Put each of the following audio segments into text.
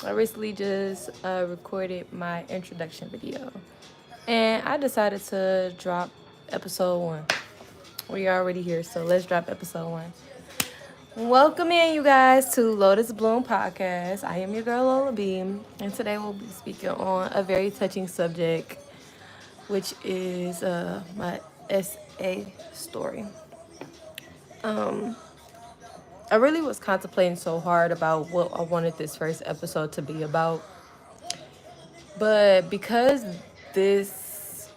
I recently just recorded my introduction video, and I decided to drop episode 1. We are already here, so let's drop episode 1. Welcome in, you guys, to Lotus Bloom Podcast. I am your girl Lola B, and today we'll be speaking on a very touching subject, which is my SA story. I really was contemplating so hard about what I wanted this first episode to be about. But because this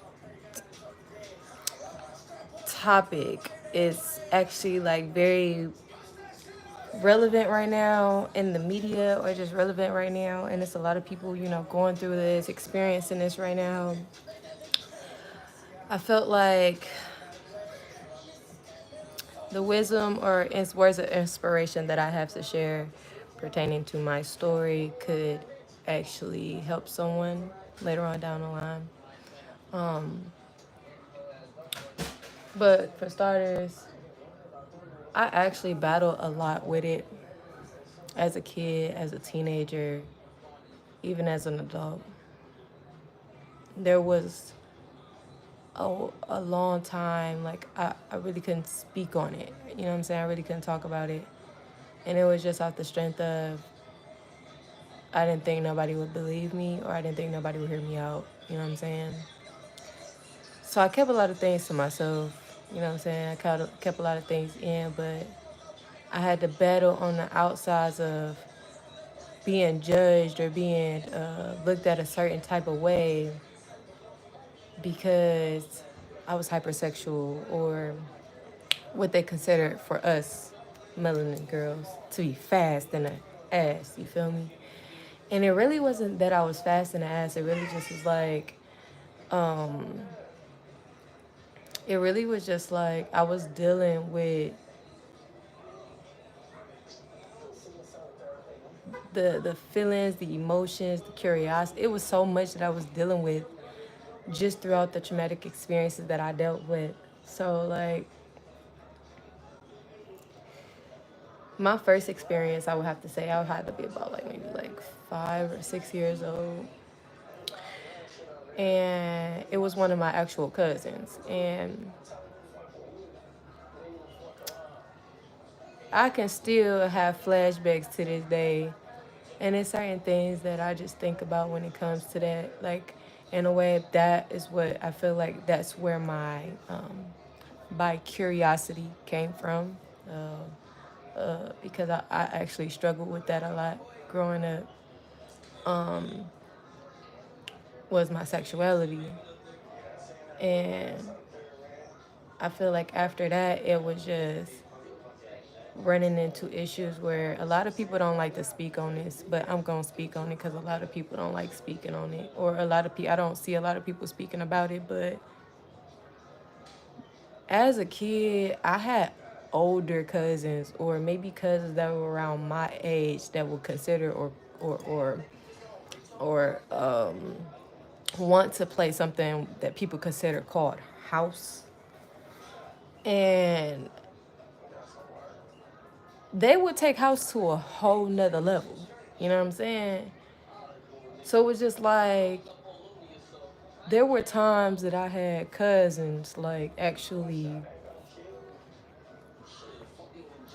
topic is actually like very relevant right now in the media, or just relevant right now, and it's a lot of people, going through this, experiencing this right now, I felt like the wisdom or words of inspiration that I have to share pertaining to my story could actually help someone later on down the line. But for starters, I actually battled a lot with it as a kid, as a teenager, even as an adult. There was a long time, like, I really couldn't speak on it. You know what I'm saying? I really couldn't talk about it. And it was just off the strength of I didn't think nobody would believe me, or I didn't think nobody would hear me out. You know what I'm saying? So I kept a lot of things to myself. You know what I'm saying? I kept a lot of things in, but I had to battle on the outsides of being judged or being looked at a certain type of way because I was hypersexual, or what they consider for us melanin girls to be fast in the ass. You feel me? And it really wasn't that I was fast in the ass. It really just was like, it really was just like I was dealing with the feelings, the emotions, the curiosity. It was so much that I was dealing with just throughout the traumatic experiences that I dealt with. So like my first experience, I would have to say I would have to be about like maybe like 5 or 6 years old. And it was one of my actual cousins. And I can still have flashbacks to this day. And there's certain things that I just think about when it comes to that. Like, in a way, that is what I feel like that's where my by curiosity came from. Because I actually struggled with that a lot growing up, was my sexuality. And I feel like after that, it was just running into issues where a lot of people don't like to speak on this, but I'm going to speak on it because a lot of people don't like speaking on it. Or a lot of people, I don't see a lot of people speaking about it. But as a kid, I had older cousins, or maybe cousins that were around my age, that would consider or or or want to play something that people consider called house. And they would take house to a whole nother level. You know what I'm saying? So it was just like, there were times that I had cousins like actually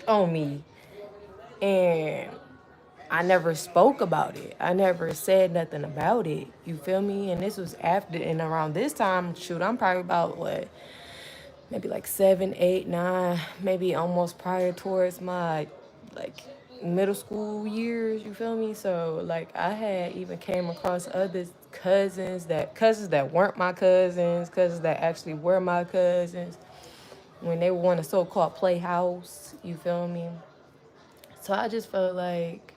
on me, and I never spoke about it. I never said nothing about it. You feel me? And this was after, and around this time, shoot, I'm probably about what, maybe like 7, 8, 9, maybe almost prior towards my like middle school years. You feel me? So like I had even came across other cousins that weren't my cousins that actually were my cousins when they want a so-called playhouse. You feel me? So I just felt like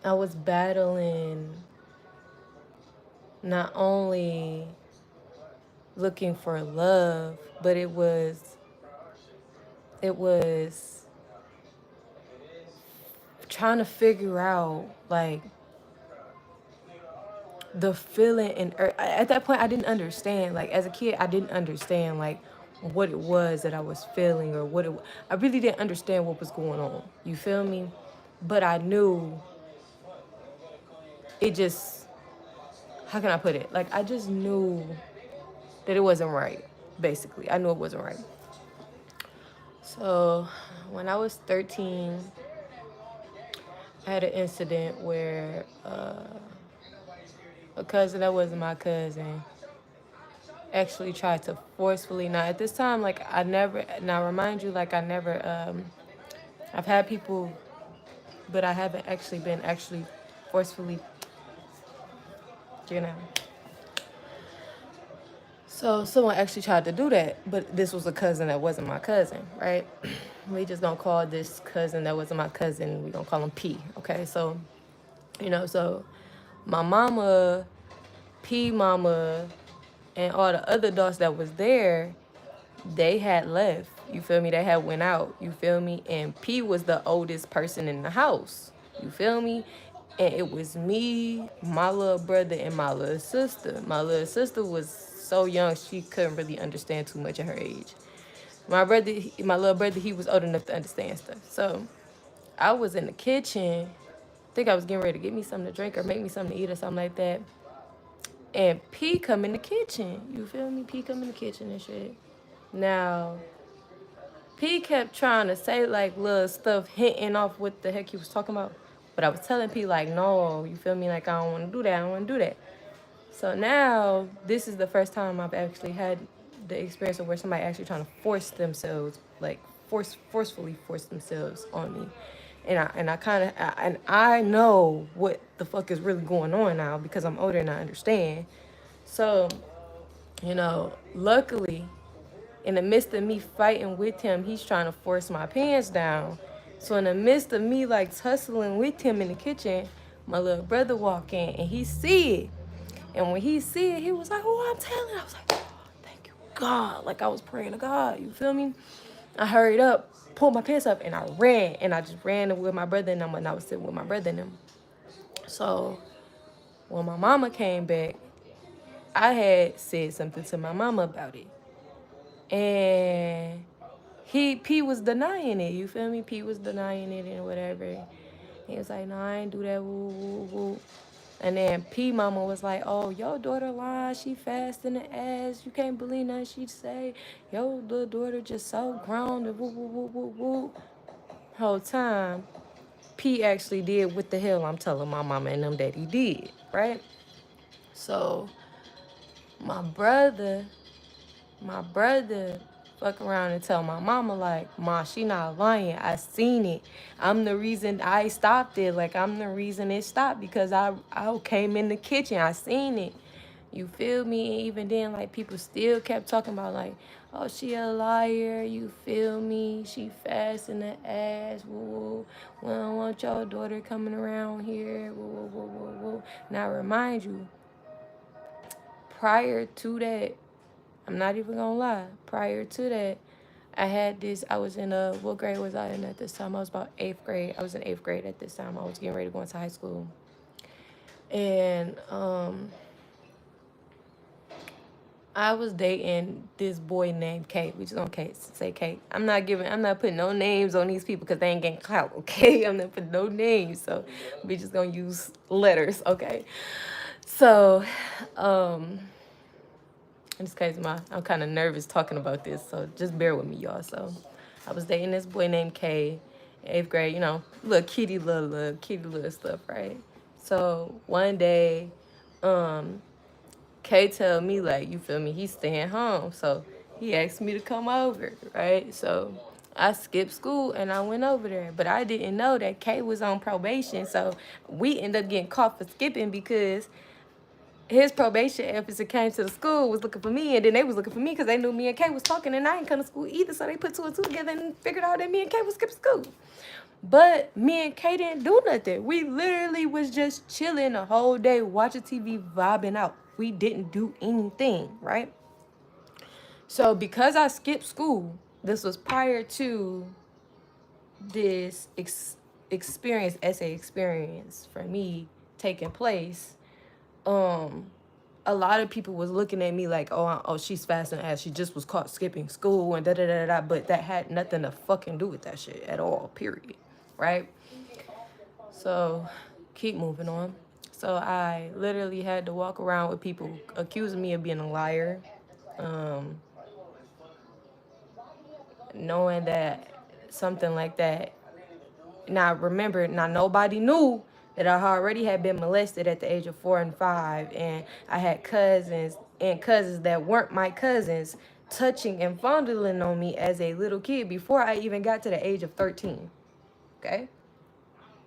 I was battling not only looking for love, but it was trying to figure out like the feeling. And at that point I didn't understand, like as a kid I didn't understand like what it was that I was feeling, or I really didn't understand what was going on. You feel me? But I knew it just, how can I put it? Like, I just knew that it wasn't right, basically. I knew it wasn't right. So when I was 13, I had an incident where a cousin that wasn't my cousin actually tried to forcefully, now at this time, like, I never, now remind you, like, I never, I've had people, but I haven't actually been actually forcefully, you know. So someone actually tried to do that, but this was a cousin that wasn't my cousin, right? We just gonna call this cousin that wasn't my cousin, we gonna call him P, okay? So, you know, so my mama, P mama, and all the other adults that was there, they had left. You feel me? They had went out. You feel me? And P was the oldest person in the house. You feel me? And it was me, my little brother, and my little sister. My little sister was so young she couldn't really understand too much at her age. My brother, my little brother, he was old enough to understand stuff. So I was in the kitchen. I think I was getting ready to get me something to drink or make me something to eat or something like that. And P come in the kitchen. You feel me? P come in the kitchen and shit. Now, P kept trying to say like little stuff hinting off what the heck he was talking about. But I was telling P like, no, you feel me? Like, I don't want to do that. I don't want to do that. So now, this is the first time I've actually had the experience of where somebody actually trying to force themselves, like forcefully force themselves on me. And I know what the fuck is really going on now because I'm older and I understand. So, you know, luckily, in the midst of me fighting with him, he's trying to force my pants down. So in the midst of me like tussling with him in the kitchen, my little brother walk in and he see it. And when he see it, he was like, oh, I'm telling. I was like, oh, thank you, God. Like I was praying to God, you feel me? I hurried up, pulled my pants up, and I ran. And I just ran with my brother and them, and I was sitting with my brother and them. So when my mama came back, I had said something to my mama about it. And P was denying it, you feel me? P was denying it and whatever. He was like, no, I ain't do that, woo, woo, woo. And then P mama was like, oh, your daughter lying, she fast in the ass. You can't believe nothing she say. Your little daughter just so grown, and woo, woo, woo, woo, woo. Whole time, P actually did what the hell I'm telling my mama and them that he did, right? So, my brother fuck around and tell my mama like, Ma, she not lying. I seen it. I'm the reason I stopped it. Like, I'm the reason it stopped because I came in the kitchen. I seen it. You feel me? And even then, like, people still kept talking about like, oh, she a liar. You feel me? She fast in the ass. Woo, woo. We don't want your daughter coming around here. Woo, woo, woo, woo, woo. Now, remind you, prior to that, I'm not even gonna lie. Prior to that, I was in what grade was I in at this time? I was about 8th grade. I was in 8th grade at this time. I was getting ready to go into high school. And I was dating this boy named Kate. We just gonna say Kate. I'm not putting no names on these people because they ain't getting clout, okay? I'm not putting no names. So we just gonna use letters, okay? So, in this case, I'm kind of nervous talking about this, so just bear with me, y'all. So, I was dating this boy named Kay, 8th grade, you know, little kitty little stuff, right? So, one day, Kay tell me, like, you feel me, he's staying home. So, he asked me to come over, right? So, I skipped school and I went over there. But I didn't know that Kay was on probation. So, we ended up getting caught for skipping because his probation officer came to the school, was looking for me, and then they was looking for me because they knew me and Kay was talking, and I ain't come to school either, so they put 2 and 2 together and figured out that me and Kay was skipping school. But me and Kay didn't do nothing. We literally was just chilling the whole day, watching TV, vibing out. We didn't do anything, right? So because I skipped school, this was prior to this experience, essay experience for me taking place. A lot of people was looking at me like, oh, she's fasting as she just was caught skipping school and da-da-da-da, but that had nothing to fucking do with that shit at all, period, right? So, keep moving on. So I literally had to walk around with people accusing me of being a liar, um, knowing that something like that. Now remember, now nobody knew that I already had been molested at the age of 4 and 5, and I had cousins and cousins that weren't my cousins touching and fondling on me as a little kid before I even got to the age of 13. Okay?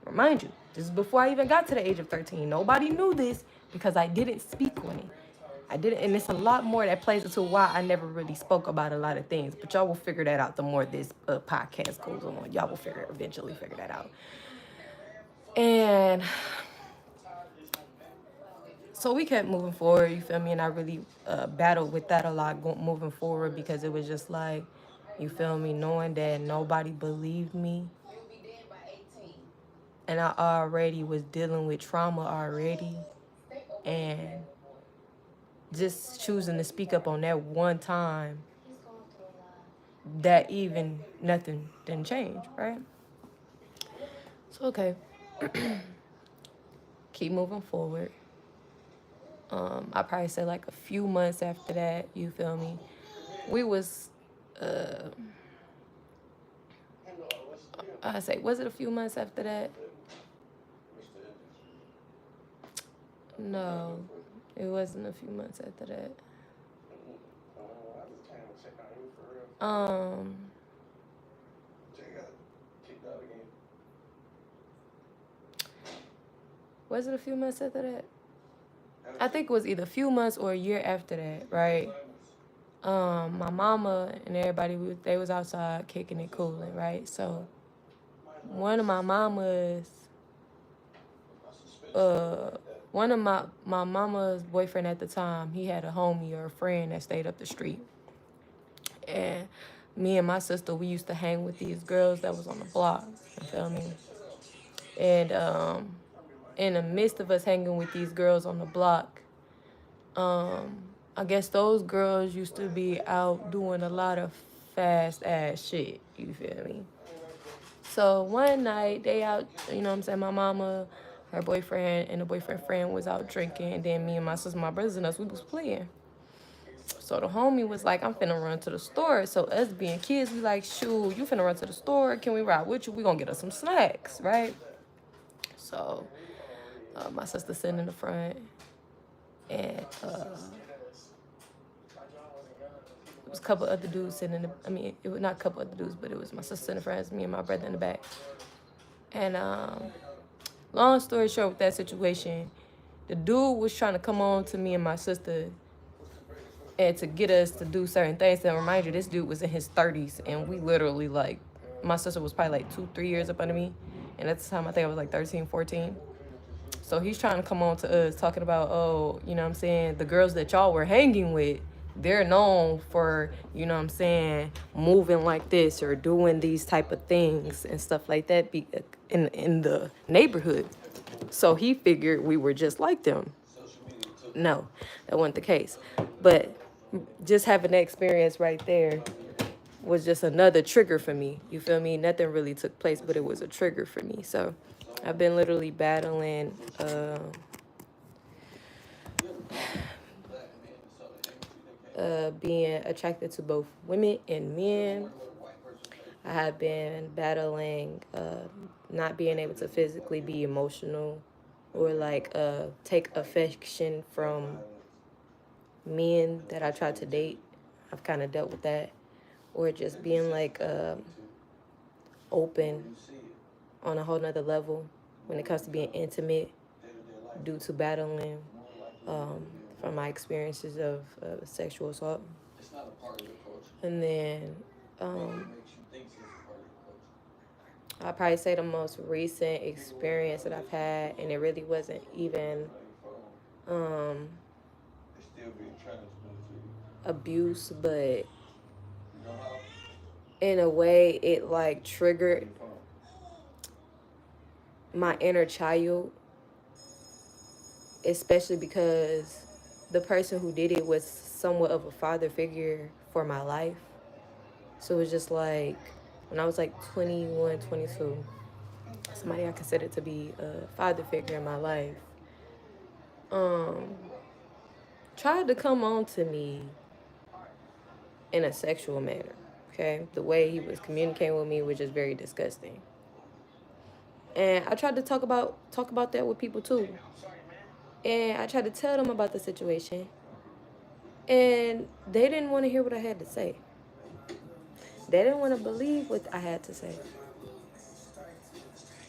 Remind you, this is before I even got to the age of 13. Nobody knew this because I didn't speak on it. I didn't, and it's a lot more that plays into why I never really spoke about a lot of things. But y'all will figure that out the more this podcast goes on. Y'all will eventually figure that out. And so we kept moving forward, you feel me? And I really battled with that a lot moving forward because it was just like, you feel me, knowing that nobody believed me. And I already was dealing with trauma already. And just choosing to speak up on that one time, that even nothing didn't change, right? So, okay. Keep moving forward. I probably say like a few months after that, you feel me? We was, I say, was it a few months after that? No, it wasn't a few months after that. Was it a few months after that? I think it was either a few months or a year after that, right? My mama and everybody, they was outside kicking and cooling, right? So one of my mama's, one of my mama's boyfriend at the time, he had a homie or a friend that stayed up the street. And me and my sister, we used to hang with these girls that was on the block, you feel me? And in the midst of us hanging with these girls on the block, I guess those girls used to be out doing a lot of fast ass shit, you feel me? So one night they out, you know what I'm saying, my mama, her boyfriend, and the boyfriend friend was out drinking, and then me and my sister, my brothers and us, we was playing. So the homie was like, I'm finna run to the store. So us being kids, we like, shoot, you finna run to the store, can we ride with you? We gonna get us some snacks, right? So my sister sitting in the front, and it was a couple other dudes sitting in the, I mean, it was not a couple other dudes, but it was my sister in the front, me and my brother in the back. And long story short with that situation, the dude was trying to come on to me and my sister and to get us to do certain things. And remind you, this dude was in his 30s, and we literally, like, my sister was probably like 2-3 years up under me, and at the time I think I was like 13, 14. So he's trying to come on to us talking about, oh, you know what I'm saying, the girls that y'all were hanging with, they're known for, you know what I'm saying, moving like this or doing these type of things and stuff like that in the neighborhood. So he figured we were just like them. No, that wasn't the case. But just having that experience right there was just another trigger for me. You feel me? Nothing really took place, but it was a trigger for me. So I've been literally battling being attracted to both women and men. I have been battling not being able to physically be emotional or like take affection from men that I tried to date. I've kind of dealt with that. Or just being like open on a whole nother level when it comes to being intimate due to battling from my experiences of sexual assault. And then I'd probably say the most recent experience that I've had, and it really wasn't even abuse, but in a way it like triggered my inner child, especially because the person who did it was somewhat of a father figure for my life. So it was just like when I was like 21, 22, somebody I considered to be a father figure in my life tried to come on to me in a sexual manner. Okay, the way he was communicating with me was just very disgusting. And I tried to talk about that with people too. And I tried to tell them about the situation, and they didn't want to hear what I had to say. They didn't want to believe what I had to say,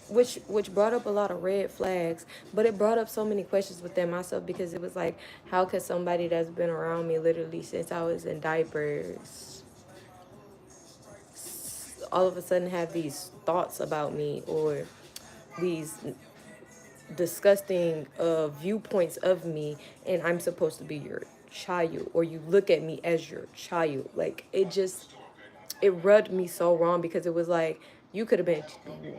which brought up a lot of red flags. But it brought up so many questions within myself, because it was like, how could somebody that's been around me literally since I was in diapers all of a sudden have these thoughts about me, or these disgusting viewpoints of me, and I'm supposed to be your child, or you look at me as your child. Like, it rubbed me so wrong, because it was like, you could have been,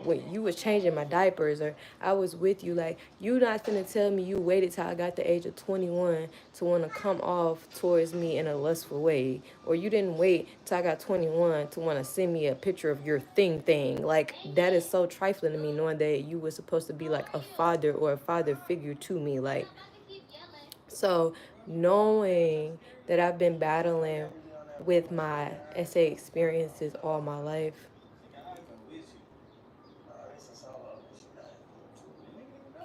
when you was changing my diapers, or I was with you, like, you not gonna tell me you waited till I got the age of 21 to want to come off towards me in a lustful way, or you didn't wait till I got 21 to want to send me a picture of your thing. Like, that is so trifling to me, knowing that you were supposed to be like a father or a father figure to me. Like, so knowing that I've been battling with my SA experiences all my life,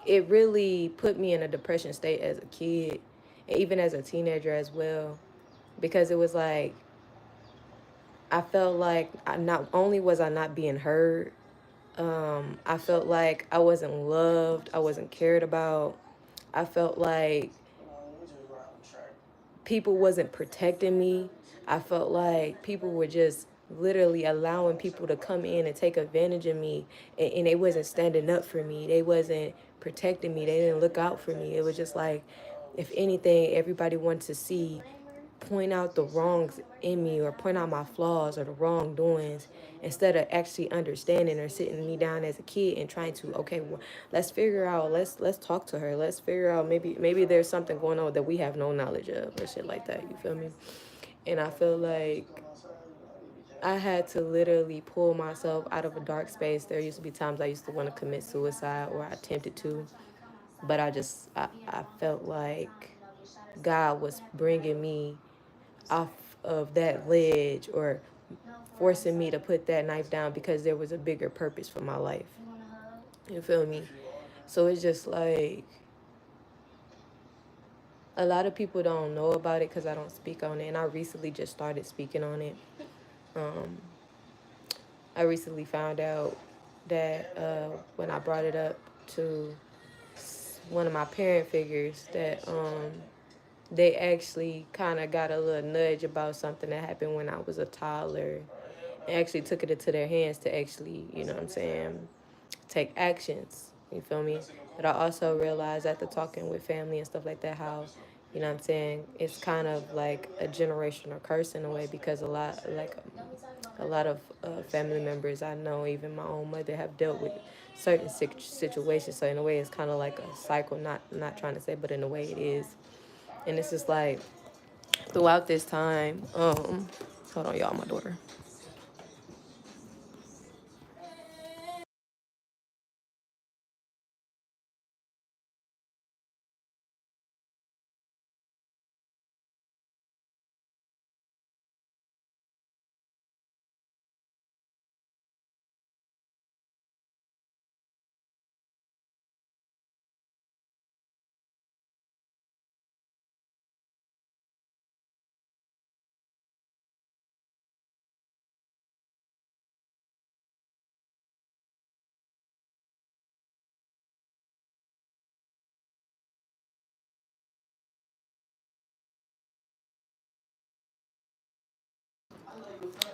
it really put me in a depression state as a kid, and even as a teenager as well, because it was like, I felt like not only was I not being heard, I felt like I wasn't loved, I wasn't cared about. I felt like people wasn't protecting me. I felt like people were just literally allowing people to come in and take advantage of me, and they wasn't standing up for me. They wasn't protecting me. They didn't look out for me. It was just like, if anything, everybody wanted to see, point out the wrongs in me, or point out my flaws or the wrongdoings, instead of actually understanding or sitting me down as a kid and trying to, okay, well, let's figure out, let's talk to her, let's figure out, maybe there's something going on that we have no knowledge of, or shit like that. You feel me? And I feel like I had to literally pull myself out of a dark space. There used to be times I used to want to commit suicide, or I attempted to, but I felt like God was bringing me off of that ledge, or forcing me to put that knife down, because there was a bigger purpose for my life. You feel me? So it's just like, a lot of people don't know about it because I don't speak on it, and I recently just started speaking on it. I recently found out that when I brought it up to one of my parent figures, that they actually kind of got a little nudge about something that happened when I was a toddler, and actually took it into their hands to actually, you know what I'm saying, take actions. You feel me? But I also realized, after talking with family and stuff like that, how, you know what I'm saying, it's kind of like a generational curse in a way, because a lot of family members I know, even my own mother, have dealt with certain situations. So in a way, it's kind of like a cycle. Not trying to say, but in a way, it is. And it's just like, throughout this time, hold on, y'all, my daughter.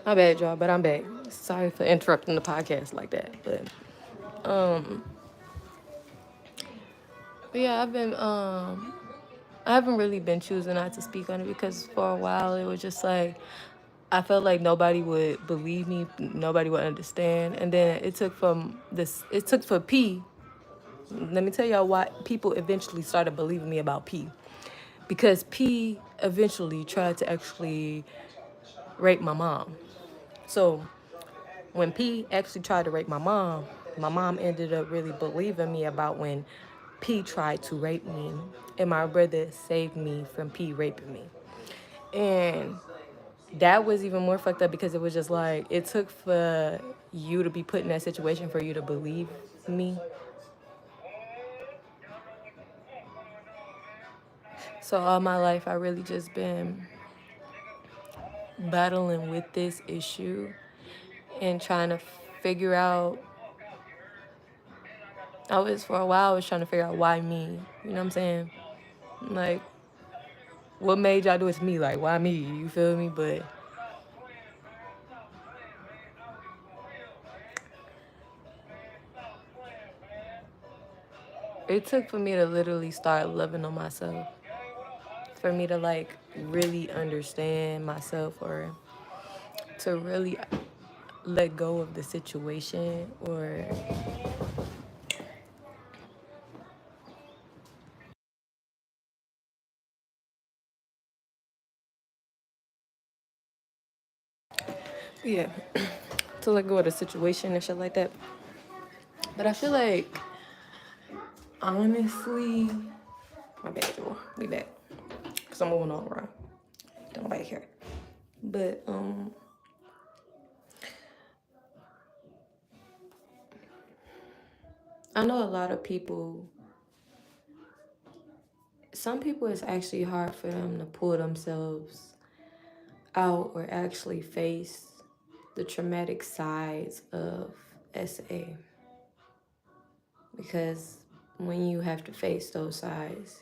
My bad, y'all, but I'm back. Sorry for interrupting the podcast like that. But yeah, I haven't really been choosing not to speak on it, because for a while it was just like, I felt like nobody would believe me, nobody would understand. And then it took for P. Let me tell y'all why people eventually started believing me about P. Because P eventually tried to actually rape my mom. So when P actually tried to rape my mom ended up really believing me about when P tried to rape me, and my brother saved me from P raping me. And that was even more fucked up because it was just like, it took for you to be put in that situation for you to believe me. So all my life, I really just been battling with this issue and trying to figure out. For a while, I was trying to figure out why me. You know what I'm saying? Like, what made y'all do it to me? Like, why me? You feel me? But it took for me to literally start loving on myself. For me to, like, really understand myself, or to really let go of the situation, or yeah, to let go of the situation and shit like that. But I feel like, honestly, my bad, y'all. We back. Because I'm moving all around. Don't nobody care. But, I know a lot of people, some people, it's actually hard for them to pull themselves out or actually face the traumatic sides of SA. Because when you have to face those sides,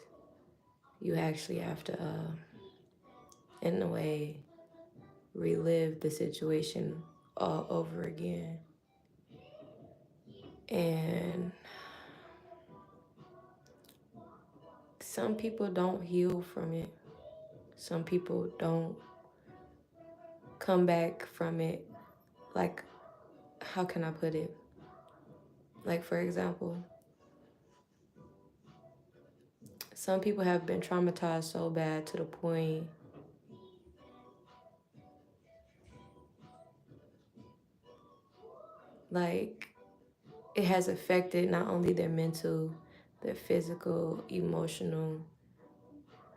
you actually have to, in a way, relive the situation all over again. And some people don't heal from it. Some people don't come back from it. Like, how can I put it? Like, for example, some people have been traumatized so bad to the point like it has affected not only their mental, their physical, emotional,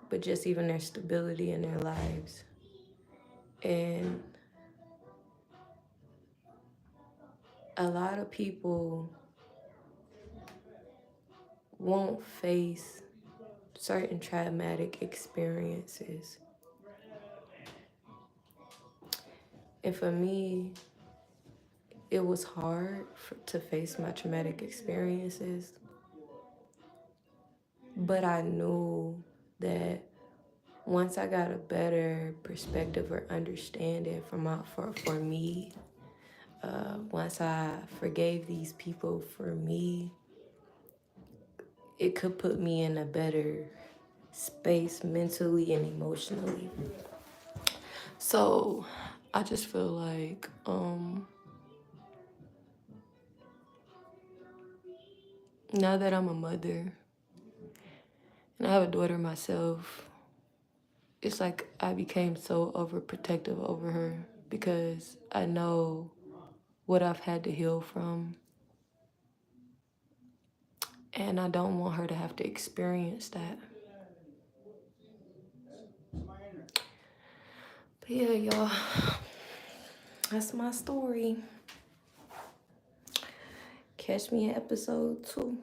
but just even their stability in their lives. And a lot of people won't face certain traumatic experiences. And for me, it was hard to face my traumatic experiences. But I knew that once I got a better perspective or understanding for me, once I forgave these people for me, it could put me in a better space mentally and emotionally. So I just feel like now that I'm a mother and I have a daughter myself, it's like I became so overprotective over her because I know what I've had to heal from. And I don't want her to have to experience that. But yeah, y'all, that's my story. Catch me in episode 2.